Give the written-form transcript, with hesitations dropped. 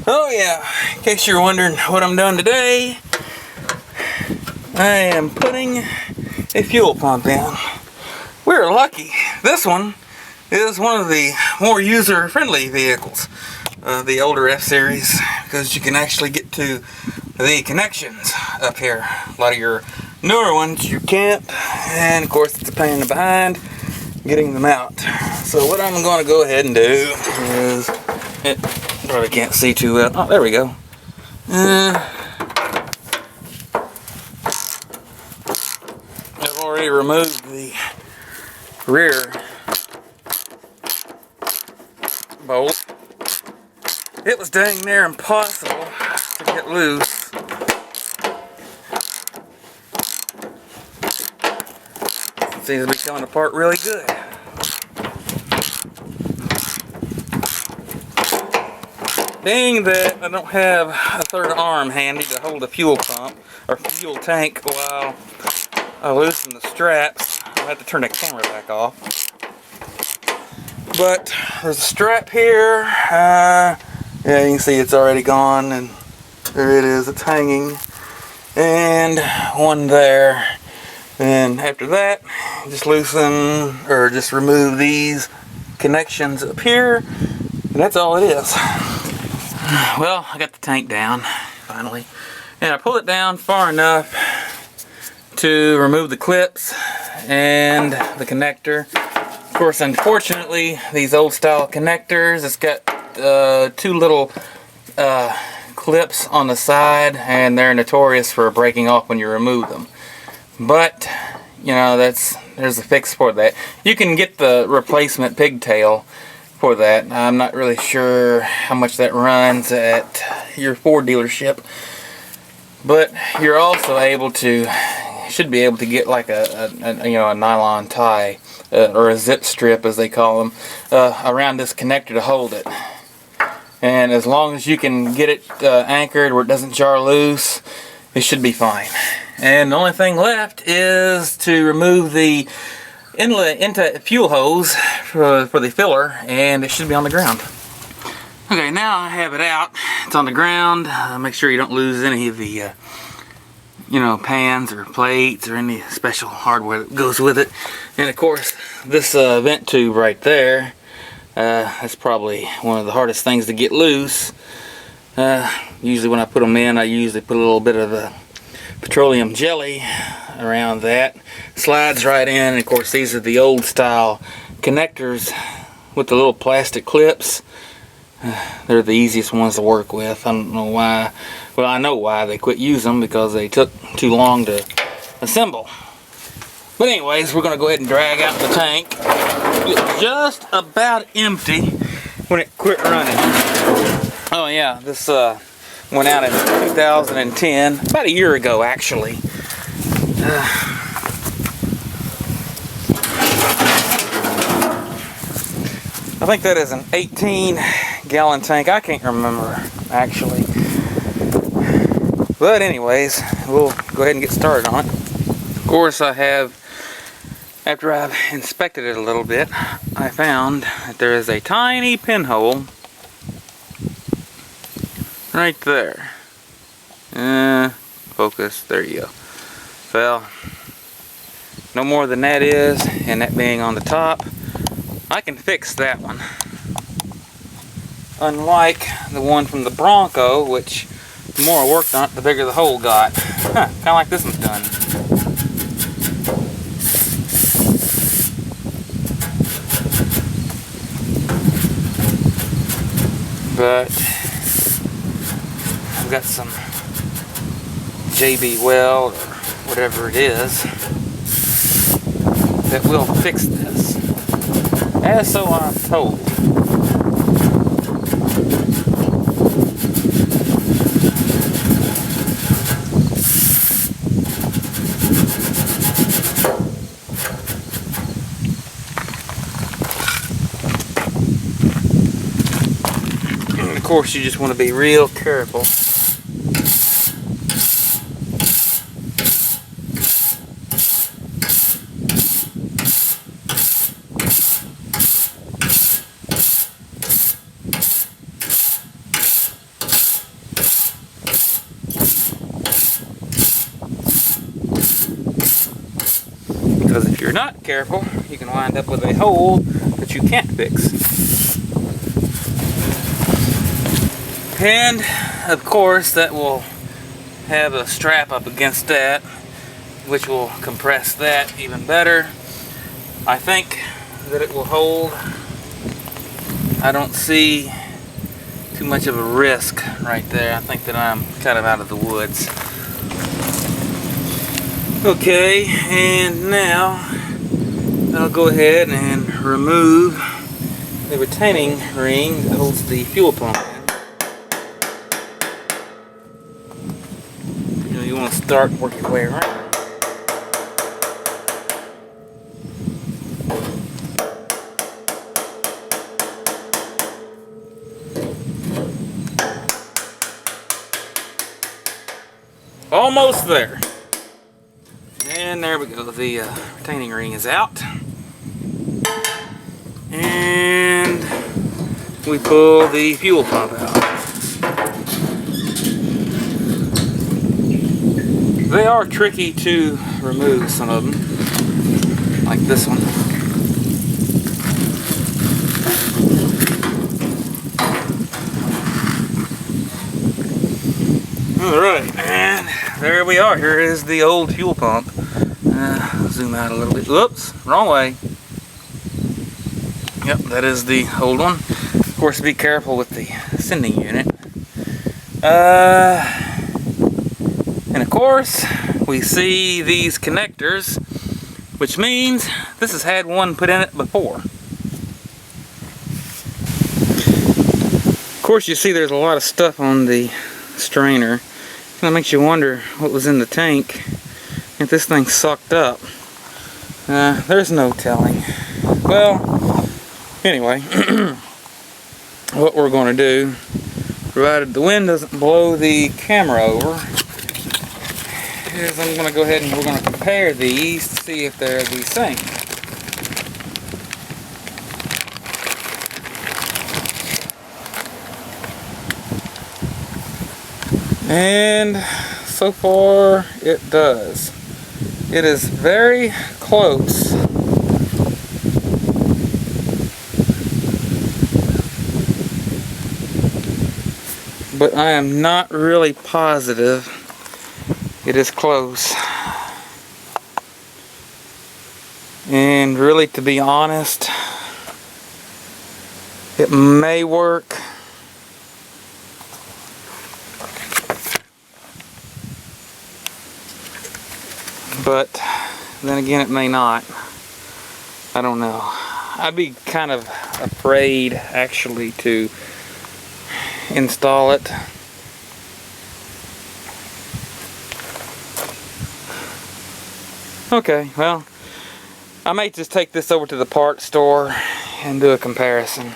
Oh yeah, in case you're wondering what I'm doing today, I am putting a fuel pump in. We're lucky. This one is one of the more user-friendly vehicles, the older F-Series, because you can actually get to the connections up here. A lot of your newer ones you can't, and of course it's a pain in the behind getting them out. So what I'm going to go ahead and do is, it probably can't see too well. Oh, there we go. I've already removed the rear bolt. It was dang near impossible to get loose. It seems to be coming apart really good. Being that I don't have a third arm handy to hold the fuel pump or fuel tank while I loosen the straps, I'll have to turn the camera back off. But there's a strap here. Yeah, you can see it's already gone, and there it is. It's hanging, and one there. And after that, just loosen or just remove these connections up here, and that's all it is. Well, I got the tank down finally, and I pulled it down far enough to remove the clips and the connector. Of course, unfortunately, these old style connectors, it's got two little clips on the side, and they're notorious for breaking off when you remove them. But you know, there's a fix for that. You can get the replacement pigtail for that. I'm not really sure how much that runs at your Ford dealership, but you're also able to, should be able to get like a nylon tie or a zip strip, as they call them, around this connector to hold it. And as long as you can get it anchored where it doesn't jar loose, it should be fine. And the only thing left is to remove the inlet into fuel hose for the filler, and it should be on the ground. Okay, now I have it out. It's on the ground. Make sure you don't lose any of the pans or plates or any special hardware that goes with it. And of course, this vent tube right there, that's probably one of the hardest things to get loose. Usually when I put them in, I usually put a little bit of petroleum jelly around that. Slides right in, and of course these are the old style connectors with the little plastic clips. They're the easiest ones to work with. I don't know why. Well, I know why they quit using them, because they took too long to assemble. But anyways, we're going to go ahead and drag out the tank. It was just about empty when it quit running. Oh yeah, this went out in 2010, about a year ago actually. I think that is an 18-gallon tank. I can't remember actually. But anyways, we'll go ahead and get started on it. Of course, I have, after I've inspected it a little bit, I found that there is a tiny pinhole right there. Focus, there you go. Well, no more than that is, and that being on the top, I can fix that one. Unlike the one from the Bronco, which the more I worked on it, the bigger the hole got. Kind of like this one's done. But I've got some JB Weld or whatever it is that will fix this, as so I'm told. And of course, you just want to be real careful. because if you're not careful, you can wind up with a hole that you can't fix. And of course that will have a strap up against that, which will compress that even better. I think that it will hold. I don't see too much of a risk right there. I think that I'm kind of out of the woods. Okay, and now I'll go ahead and remove the retaining ring that holds the fuel pump in. You want to start and work your way around. Almost there. And there we go. The retaining ring is out. And we pull the fuel pump out. They are tricky to remove, some of them. Like this one. Alright, and there we are. Here is the old fuel pump. Zoom out a little bit. Whoops, wrong way. Yep, that is the old one. Of course, be careful with the sending unit. And of course, we see these connectors, which means this has had one put in it before. Of course, you see there's a lot of stuff on the strainer. That makes you wonder what was in the tank if this thing sucked up. There's no telling. Well, anyway, what we're going to do, provided the wind doesn't blow the camera over, is I'm going to go ahead and we're going to compare these to see if they're the same. And so far it does. It is very close. But I am not really positive it is close. And really, to be honest, it may work. But then again, it may not. I don't know. I'd be kind of afraid actually to install it. Okay, well, I may just take this over to the parts store and do a comparison.